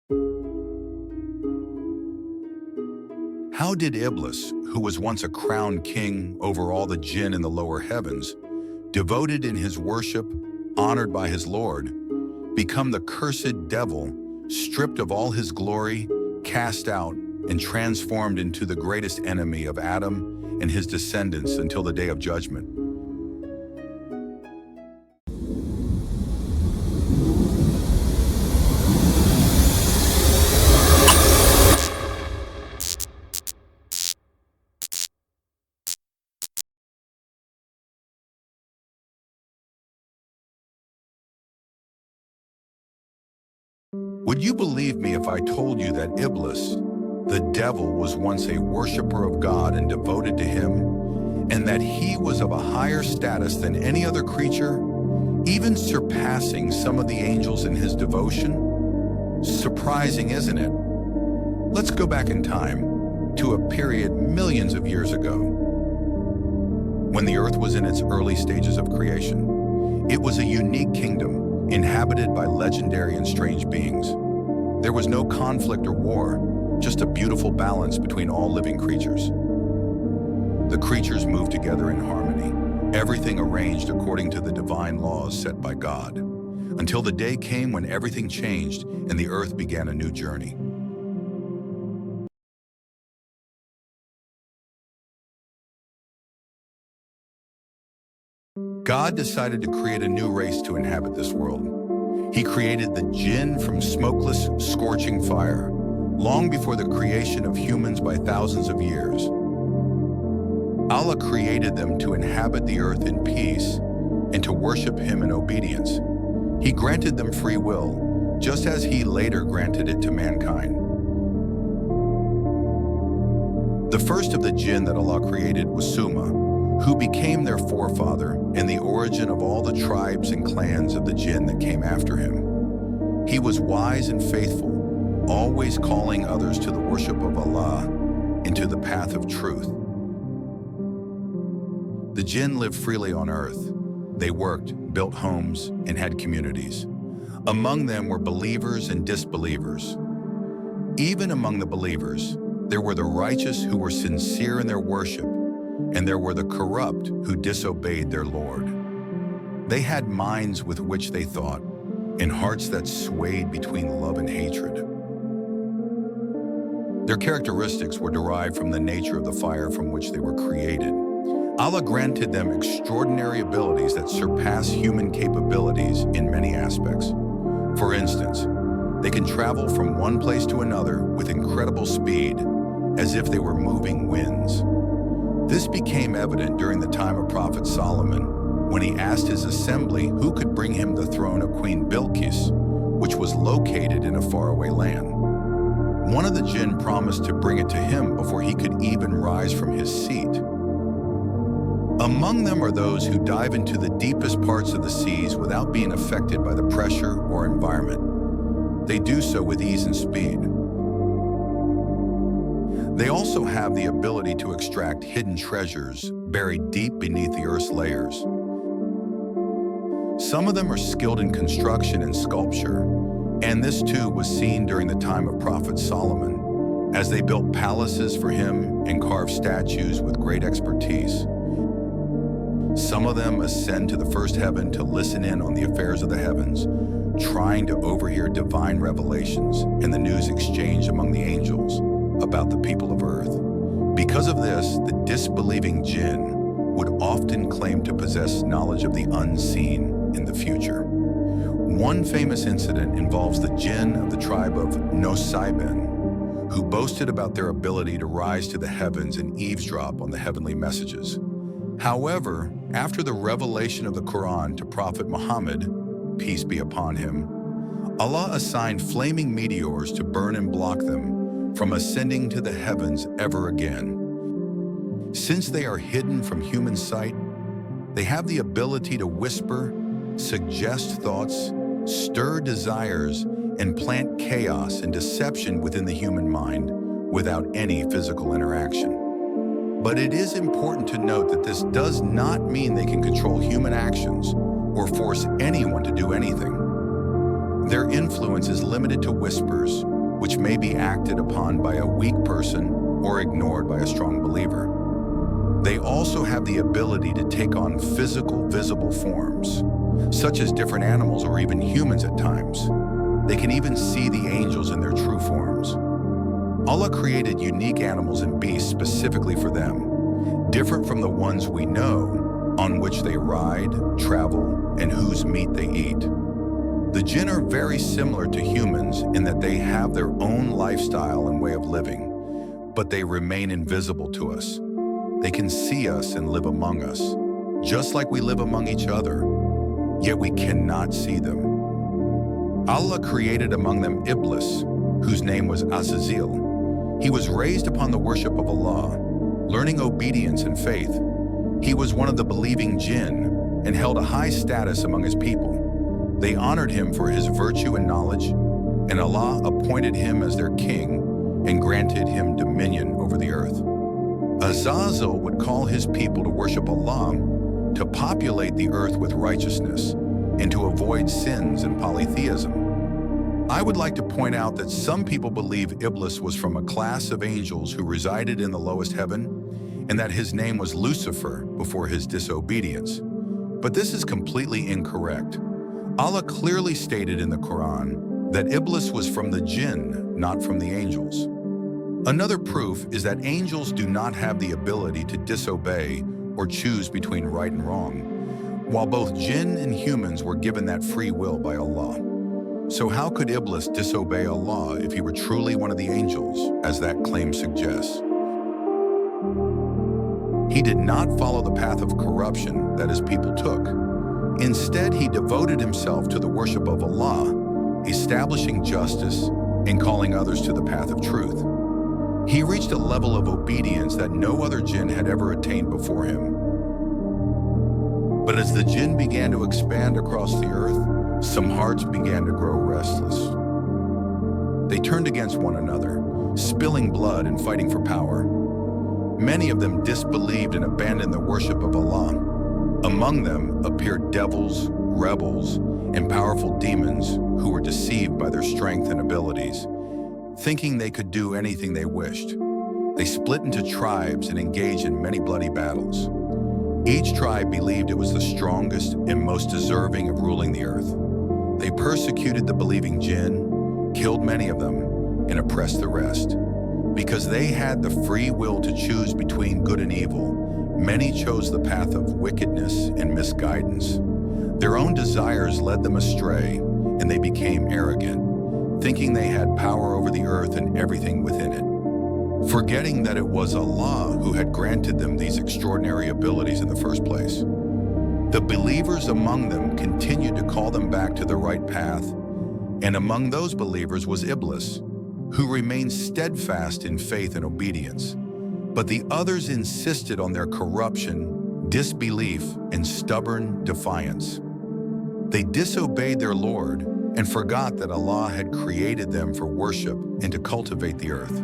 How did Iblis, who was once a crowned king over all the Jinn in the lower heavens, devoted in his worship, honored by his Lord, become the cursed devil, stripped of all his glory, cast out, and transformed into the greatest enemy of Adam and his descendants until the day of judgment? Would you believe me if I told you that Iblis, the devil, was once a worshiper of God and devoted to him, and that he was of a higher status than any other creature, even surpassing some of the angels in his devotion? Surprising, isn't it? Let's go back in time to a period millions of years ago, when the earth was in its early stages of creation. It was a unique kingdom, inhabited by legendary and strange beings. There was no conflict or war, just a beautiful balance between all living creatures. The creatures moved together in harmony, everything arranged according to the divine laws set by God, until the day came when everything changed and the earth began a new journey. God decided to create a new race to inhabit this world. He created the Jinn from smokeless, scorching fire, long before the creation of humans by thousands of years. Allah created them to inhabit the earth in peace and to worship Him in obedience. He granted them free will, just as He later granted it to mankind. The first of the Jinn that Allah created was Suma, who became their forefather and the origin of all the tribes and clans of the Jinn that came after him. He was wise and faithful, always calling others to the worship of Allah and to the path of truth. The Jinn lived freely on earth. They worked, built homes, and had communities. Among them were believers and disbelievers. Even among the believers, there were the righteous who were sincere in their worship, and there were the corrupt who disobeyed their Lord. They had minds with which they thought, and hearts that swayed between love and hatred. Their characteristics were derived from the nature of the fire from which they were created. Allah granted them extraordinary abilities that surpass human capabilities in many aspects. For instance, they can travel from one place to another with incredible speed, as if they were moving winds. This became evident during the time of Prophet Solomon, when he asked his assembly who could bring him the throne of Queen Bilqis, which was located in a faraway land. One of the Jinn promised to bring it to him before he could even rise from his seat. Among them are those who dive into the deepest parts of the seas without being affected by the pressure or environment. They do so with ease and speed. They also have the ability to extract hidden treasures buried deep beneath the earth's layers. Some of them are skilled in construction and sculpture, and this too was seen during the time of Prophet Solomon, as they built palaces for him and carved statues with great expertise. Some of them ascend to the first heaven to listen in on the affairs of the heavens, trying to overhear divine revelations and the news exchanged among the angels about the people of earth. Because of this, the disbelieving Jinn would often claim to possess knowledge of the unseen in the future. One famous incident involves the Jinn of the tribe of Nosaiben, who boasted about their ability to rise to the heavens and eavesdrop on the heavenly messages. However, after the revelation of the Quran to Prophet Muhammad, peace be upon him, Allah assigned flaming meteors to burn and block them from ascending to the heavens ever again. Since they are hidden from human sight, they have the ability to whisper, suggest thoughts, stir desires, and plant chaos and deception within the human mind without any physical interaction. But it is important to note that this does not mean they can control human actions or force anyone to do anything. Their influence is limited to whispers, which may be acted upon by a weak person or ignored by a strong believer. They also have the ability to take on physical, visible forms, such as different animals or even humans at times. They can even see the angels in their true forms. Allah created unique animals and beasts specifically for them, different from the ones we know, on which they ride, travel, and whose meat they eat. The jinn are very similar to humans in that they have their own lifestyle and way of living, but they remain invisible to us. They can see us and live among us, just like we live among each other, yet we cannot see them. Allah created among them Iblis, whose name was Azazil. He was raised upon the worship of Allah, learning obedience and faith. He was one of the believing jinn and held a high status among his people. They honored him for his virtue and knowledge, and Allah appointed him as their king and granted him dominion over the earth. Azazil would call his people to worship Allah, to populate the earth with righteousness, and to avoid sins and polytheism. I would like to point out that some people believe Iblis was from a class of angels who resided in the lowest heaven, and that his name was Lucifer before his disobedience. But this is completely incorrect. Allah clearly stated in the Quran that Iblis was from the jinn, not from the angels. Another proof is that angels do not have the ability to disobey or choose between right and wrong, while both jinn and humans were given that free will by Allah. So how could Iblis disobey Allah if he were truly one of the angels, as that claim suggests? He did not follow the path of corruption that his people took. Instead, he devoted himself to the worship of Allah, establishing justice and calling others to the path of truth. He reached a level of obedience that no other jinn had ever attained before him. But as the jinn began to expand across the earth, some hearts began to grow restless. They turned against one another, spilling blood and fighting for power. Many of them disbelieved and abandoned the worship of Allah. Among them appeared devils, rebels, and powerful demons who were deceived by their strength and abilities, thinking they could do anything they wished. They split into tribes and engaged in many bloody battles. Each tribe believed it was the strongest and most deserving of ruling the earth. They persecuted the believing jinn, killed many of them, and oppressed the rest. Because they had the free will to choose between good and evil, many chose the path of wickedness and misguidance. Their own desires led them astray, and they became arrogant, thinking they had power over the earth and everything within it, forgetting that it was Allah who had granted them these extraordinary abilities in the first place. The believers among them continued to call them back to the right path, and among those believers was Iblis, who remained steadfast in faith and obedience. But the others insisted on their corruption, disbelief, and stubborn defiance. They disobeyed their Lord and forgot that Allah had created them for worship and to cultivate the earth.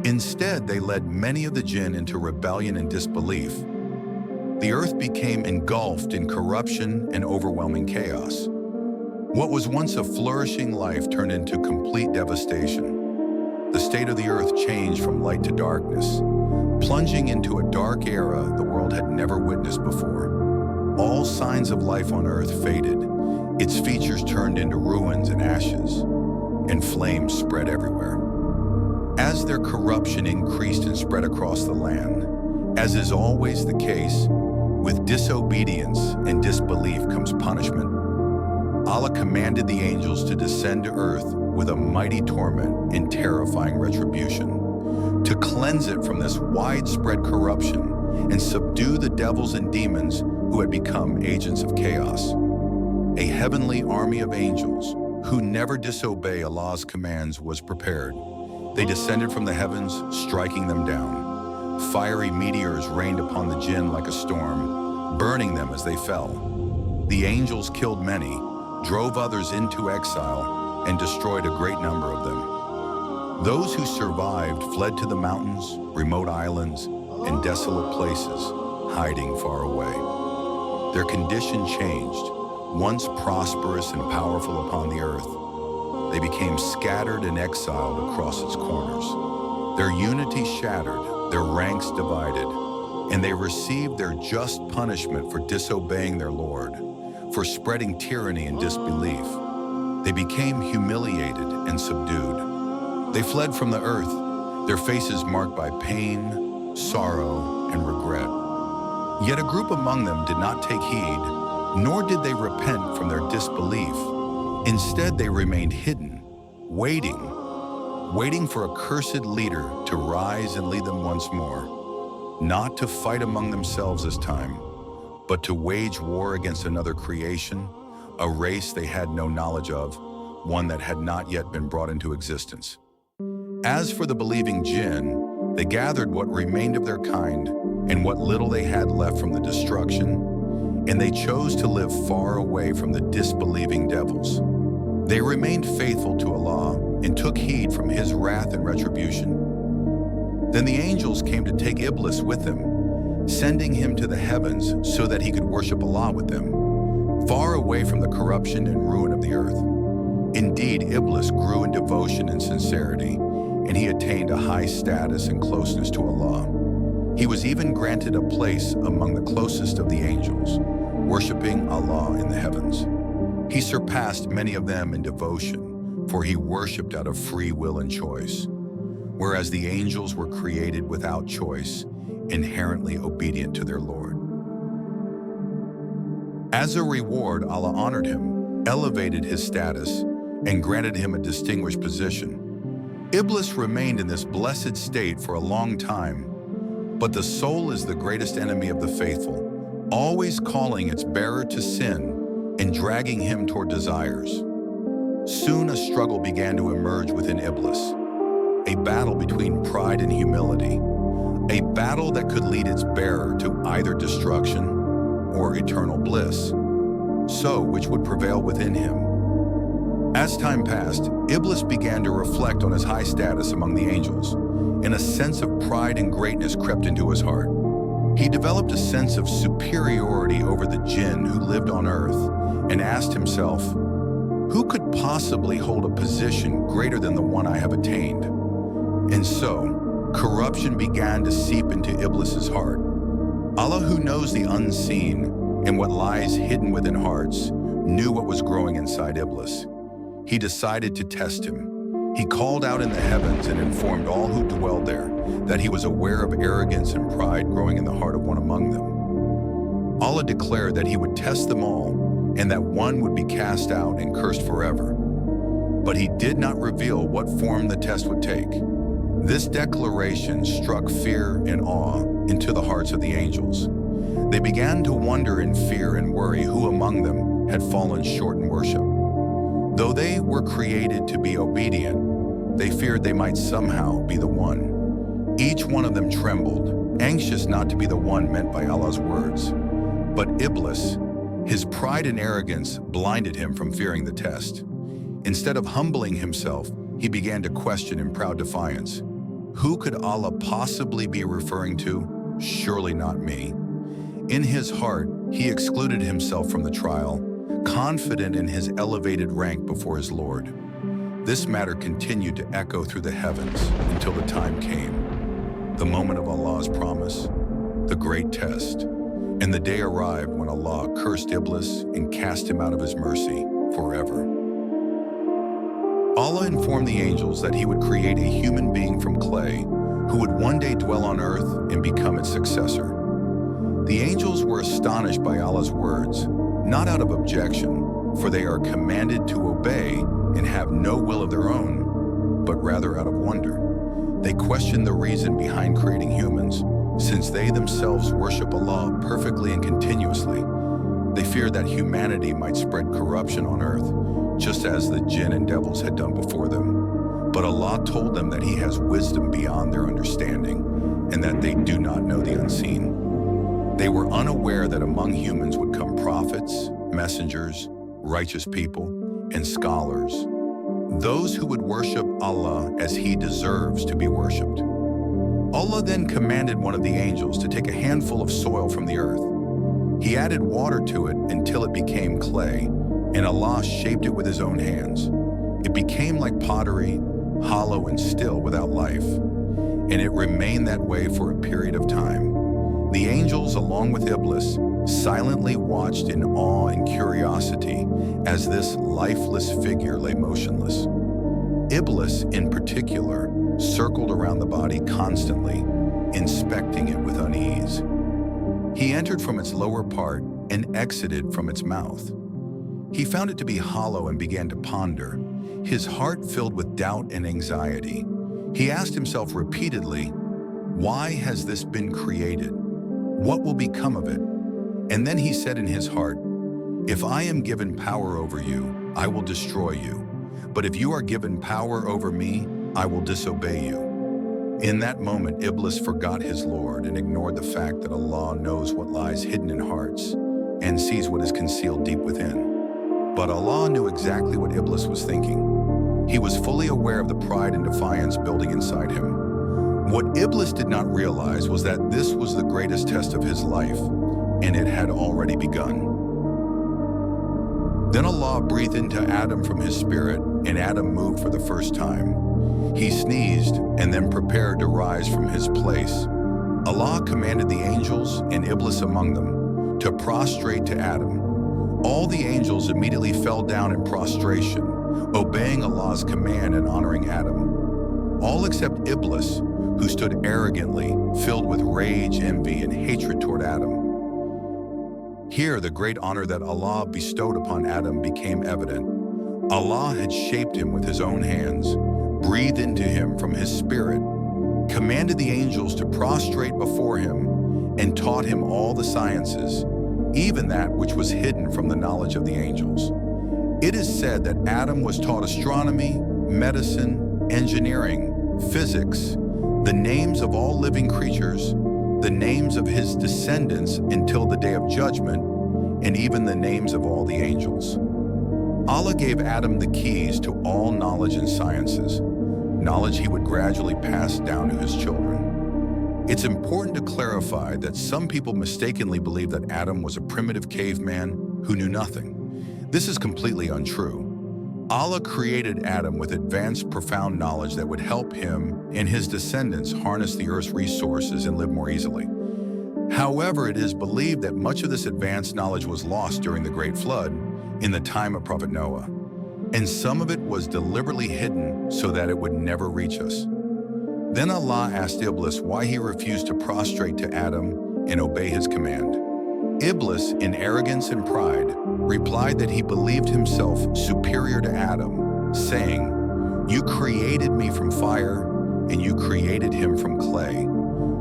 Instead, they led many of the jinn into rebellion and disbelief. The earth became engulfed in corruption and overwhelming chaos. What was once a flourishing life turned into complete devastation. The state of the earth changed from light to darkness, plunging into a dark era the world had never witnessed before. All signs of life on earth faded. Its features turned into ruins and ashes, and flames spread everywhere. As their corruption increased and spread across the land, as is always the case, with disobedience and disbelief comes punishment. Allah commanded the angels to descend to earth with a mighty torment and terrifying retribution, to cleanse it from this widespread corruption and subdue the devils and demons who had become agents of chaos. A heavenly army of angels who never disobey Allah's commands was prepared. They descended from the heavens, striking them down. Fiery meteors rained upon the jinn like a storm, burning them as they fell. The angels killed many, drove others into exile, and destroyed a great number of them. Those who survived fled to the mountains, remote islands, and desolate places, hiding far away. Their condition changed. Once prosperous and powerful upon the earth, they became scattered and exiled across its corners. Their unity shattered, their ranks divided, and they received their just punishment for disobeying their Lord, for spreading tyranny and disbelief. They became humiliated and subdued. They fled from the earth, their faces marked by pain, sorrow, and regret. Yet a group among them did not take heed, nor did they repent from their disbelief. Instead, they remained hidden, waiting for a cursed leader to rise and lead them once more, not to fight among themselves this time, but to wage war against another creation, a race they had no knowledge of, one that had not yet been brought into existence. As for the believing Jinn, they gathered what remained of their kind and what little they had left from the destruction, and they chose to live far away from the disbelieving devils. They remained faithful to Allah and took heed from His wrath and retribution. Then the angels came to take Iblis with them, sending him to the heavens so that he could worship Allah with them, far away from the corruption and ruin of the earth. Indeed, Iblis grew in devotion and sincerity, and he attained a high status and closeness to Allah. He was even granted a place among the closest of the angels, worshiping Allah in the heavens. He surpassed many of them in devotion, for he worshipped out of free will and choice, whereas the angels were created without choice, inherently obedient to their Lord. As a reward, Allah honored him, elevated his status, and granted him a distinguished position. Iblis remained in this blessed state for a long time, but the soul is the greatest enemy of the faithful, always calling its bearer to sin and dragging him toward desires. Soon a struggle began to emerge within Iblis, a battle between pride and humility, a battle that could lead its bearer to either destruction or eternal bliss. So, which would prevail within him? As time passed, Iblis began to reflect on his high status among the angels, and a sense of pride and greatness crept into his heart. He developed a sense of superiority over the Jinn who lived on earth, and asked himself, who could possibly hold a position greater than the one I have attained? And so, corruption began to seep into Iblis's heart. Allah, who knows the unseen and what lies hidden within hearts, knew what was growing inside Iblis. He decided to test him. He called out in the heavens and informed all who dwelled there that he was aware of arrogance and pride growing in the heart of one among them. Allah declared that he would test them all, and that one would be cast out and cursed forever. But he did not reveal what form the test would take. This declaration struck fear and awe into the hearts of the angels. They began to wonder in fear and worry who among them had fallen short in worship. Though they were created to be obedient, they feared they might somehow be the one. Each one of them trembled, anxious not to be the one meant by Allah's words. But Iblis, his pride and arrogance blinded him from fearing the test. Instead of humbling himself, he began to question in proud defiance. Who could Allah possibly be referring to? Surely not me. In his heart, he excluded himself from the trial, confident in his elevated rank before his Lord. This matter continued to echo through the heavens until the time came, the moment of Allah's promise, the great test. And the day arrived when Allah cursed Iblis and cast him out of his mercy forever. Allah informed the angels that he would create a human being from clay who would one day dwell on earth and become its successor. The angels were astonished by Allah's words, not out of objection, for they are commanded to obey and have no will of their own, but rather out of wonder. They questioned the reason behind creating humans, since they themselves worship Allah perfectly and continuously. They feared that humanity might spread corruption on earth, just as the Jinn and devils had done before them. But Allah told them that He has wisdom beyond their understanding, and that they do not know the unseen. They were unaware that among humans would come prophets, messengers, righteous people, and scholars, those who would worship Allah as He deserves to be worshipped. Allah then commanded one of the angels to take a handful of soil from the earth. He added water to it until it became clay, and Allah shaped it with His own hands. It became like pottery, hollow and still without life, and it remained that way for a period of time. The angels, along with Iblis, silently watched in awe and curiosity as this lifeless figure lay motionless. Iblis, in particular, circled around the body constantly, inspecting it with unease. He entered from its lower part and exited from its mouth. He found it to be hollow and began to ponder, his heart filled with doubt and anxiety. He asked himself repeatedly, "Why has this been created? What will become of it?" And then he said in his heart, "If I am given power over you, I will destroy you. But if you are given power over me, I will disobey you." In that moment, Iblis forgot his Lord and ignored the fact that Allah knows what lies hidden in hearts and sees what is concealed deep within. But Allah knew exactly what Iblis was thinking. He was fully aware of the pride and defiance building inside him. What Iblis did not realize was that this was the greatest test of his life, and it had already begun. Then Allah breathed into Adam from his spirit, and Adam moved for the first time. He sneezed and then prepared to rise from his place. Allah commanded the angels, and Iblis among them, to prostrate to Adam. All the angels immediately fell down in prostration, obeying Allah's command and honoring Adam. All except Iblis, who stood arrogantly, filled with rage, envy, and hatred toward Adam. Here, the great honor that Allah bestowed upon Adam became evident. Allah had shaped him with his own hands, breathed into him from his spirit, commanded the angels to prostrate before him, and taught him all the sciences, even that which was hidden from the knowledge of the angels. It is said that Adam was taught astronomy, medicine, engineering, physics, the names of all living creatures, the names of his descendants until the day of judgment, and even the names of all the angels. Allah gave Adam the keys to all knowledge and sciences, knowledge he would gradually pass down to his children. It's important to clarify that some people mistakenly believe that Adam was a primitive caveman who knew nothing. This is completely untrue. Allah created Adam with advanced, profound knowledge that would help him and his descendants harness the earth's resources and live more easily. However, it is believed that much of this advanced knowledge was lost during the Great Flood in the time of Prophet Noah, and some of it was deliberately hidden so that it would never reach us. Then Allah asked Iblis why he refused to prostrate to Adam and obey his command. Iblis, in arrogance and pride, replied that he believed himself superior to Adam, saying, "You created me from fire, and you created him from clay."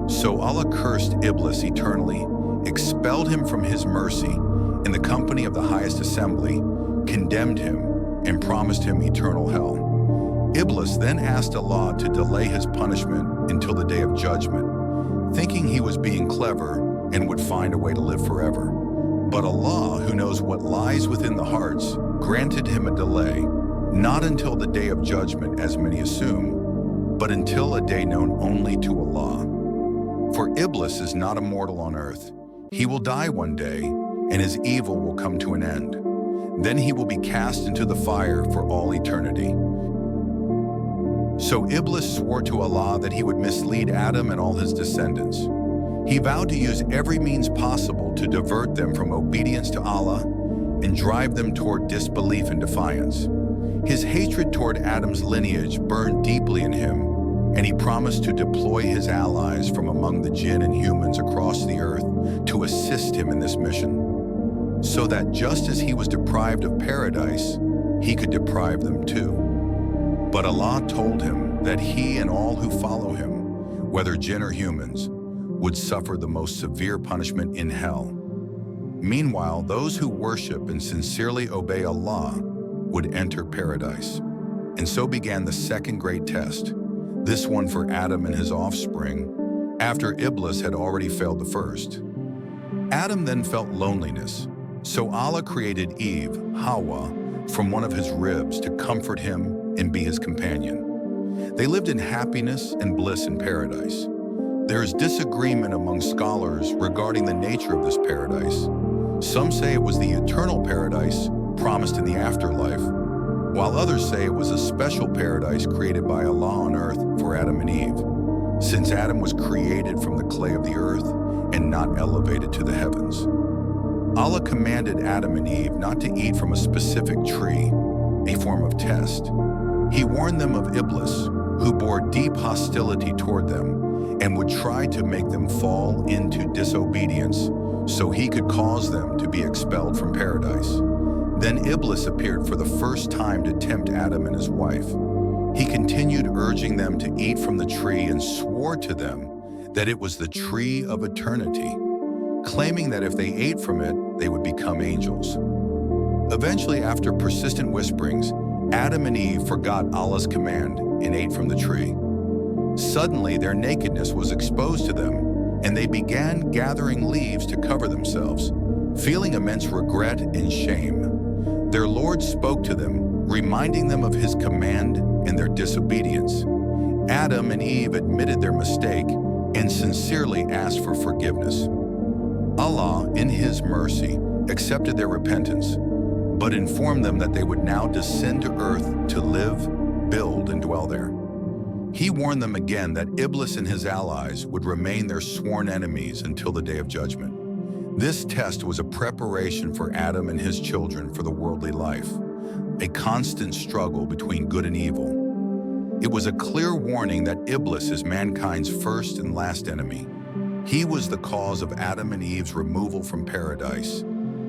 So Allah cursed Iblis eternally, expelled him from his mercy in the company of the highest assembly, condemned him, and promised him eternal hell. Iblis then asked Allah to delay his punishment until the day of judgment, thinking he was being clever and would find a way to live forever. But Allah, who knows what lies within the hearts, granted him a delay, not until the day of judgment as many assume, but until a day known only to Allah. For Iblis is not immortal on earth. He will die one day, and his evil will come to an end. Then he will be cast into the fire for all eternity. So Iblis swore to Allah that he would mislead Adam and all his descendants. He vowed to use every means possible to divert them from obedience to Allah and drive them toward disbelief and defiance. His hatred toward Adam's lineage burned deeply in him, and he promised to deploy his allies from among the jinn and humans across the earth to assist him in this mission, so that just as he was deprived of paradise, he could deprive them too. But Allah told him that he and all who follow him, whether jinn or humans, would suffer the most severe punishment in hell. Meanwhile, those who worship and sincerely obey Allah would enter paradise. And so began the second great test, this one for Adam and his offspring, after Iblis had already failed the first. Adam then felt loneliness, so Allah created Eve, Hawa, from one of his ribs to comfort him and be his companion. They lived in happiness and bliss in paradise. There is disagreement among scholars regarding the nature of this paradise. Some say it was the eternal paradise promised in the afterlife, while others say it was a special paradise created by Allah on earth for Adam and Eve, since Adam was created from the clay of the earth and not elevated to the heavens. Allah commanded Adam and Eve not to eat from a specific tree, a form of test. He warned them of Iblis, who bore deep hostility toward them and would try to make them fall into disobedience so he could cause them to be expelled from paradise. Then Iblis appeared for the first time to tempt Adam and his wife. He continued urging them to eat from the tree and swore to them that it was the tree of eternity, claiming that if they ate from it, they would become angels. Eventually, after persistent whisperings, Adam and Eve forgot Allah's command and ate from the tree. Suddenly, their nakedness was exposed to them, and they began gathering leaves to cover themselves, feeling immense regret and shame. Their Lord spoke to them, reminding them of his command and their disobedience. Adam and Eve admitted their mistake and sincerely asked for forgiveness. Allah, in his mercy, accepted their repentance, but informed them that they would now descend to earth to live, build, and dwell there. He warned them again that Iblis and his allies would remain their sworn enemies until the day of judgment. This test was a preparation for Adam and his children for the worldly life, a constant struggle between good and evil. It was a clear warning that Iblis is mankind's first and last enemy. He was the cause of Adam and Eve's removal from paradise,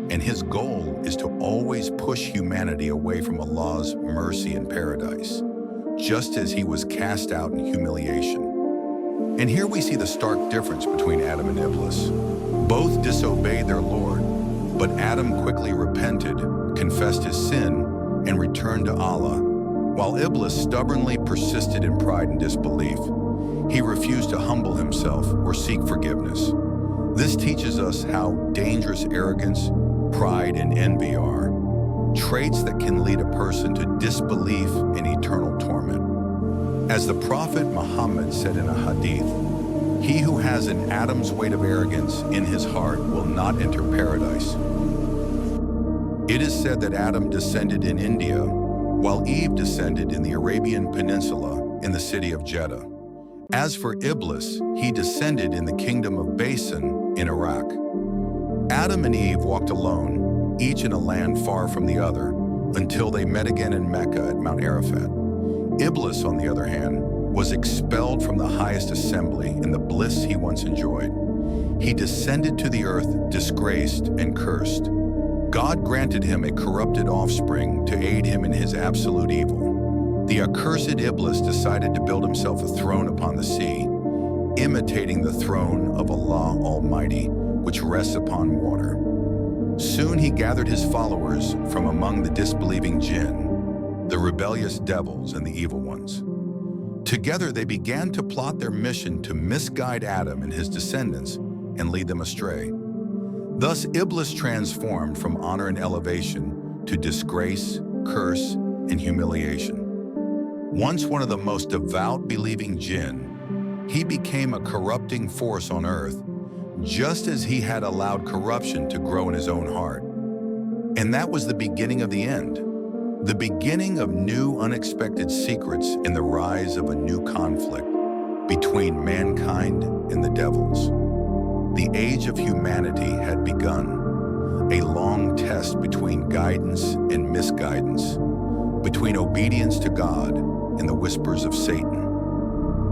and his goal is to always push humanity away from Allah's mercy and paradise, just as he was cast out in humiliation. And here we see the stark difference between Adam and Iblis. Both disobeyed their Lord, but Adam quickly repented, confessed his sin, and returned to Allah, while Iblis stubbornly persisted in pride and disbelief. He refused to humble himself or seek forgiveness. This teaches us how dangerous arrogance, pride, and envy are, traits that can lead a person to disbelief and eternal torment. As the Prophet Muhammad said in a hadith, "He who has an atom's weight of arrogance in his heart will not enter paradise." It is said that Adam descended in India, while Eve descended in the Arabian Peninsula in the city of Jeddah. As for Iblis, he descended in the kingdom of Basin in Iraq. Adam and Eve walked alone, each in a land far from the other, until they met again in Mecca at Mount Arafat. Iblis, on the other hand, was expelled from the highest assembly in the bliss he once enjoyed. He descended to the earth disgraced and cursed. God granted him a corrupted offspring to aid him in his absolute evil. The accursed Iblis decided to build himself a throne upon the sea, imitating the throne of Allah Almighty, which rests upon water. Soon he gathered his followers from among the disbelieving Jinn, the rebellious devils and the evil ones. Together they began to plot their mission to misguide Adam and his descendants and lead them astray. Thus Iblis transformed from honor and elevation to disgrace, curse, and humiliation. Once one of the most devout believing Jinn, he became a corrupting force on earth, just as he had allowed corruption to grow in his own heart. And that was the beginning of the end, the beginning of new unexpected secrets and the rise of a new conflict between mankind and the devils. The age of humanity had begun, a long test between guidance and misguidance, between obedience to God and the whispers of Satan.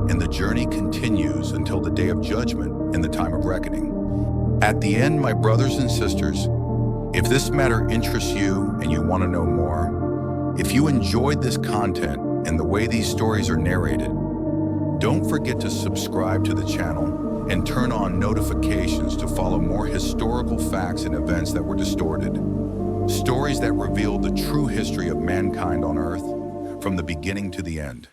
And the journey continues until the day of judgment and the time of reckoning. At the end, my brothers and sisters, if this matter interests you and you want to know more, if you enjoyed this content and the way these stories are narrated, don't forget to subscribe to the channel and turn on notifications to follow more historical facts and events that were distorted. Stories that reveal the true history of mankind on earth from the beginning to the end.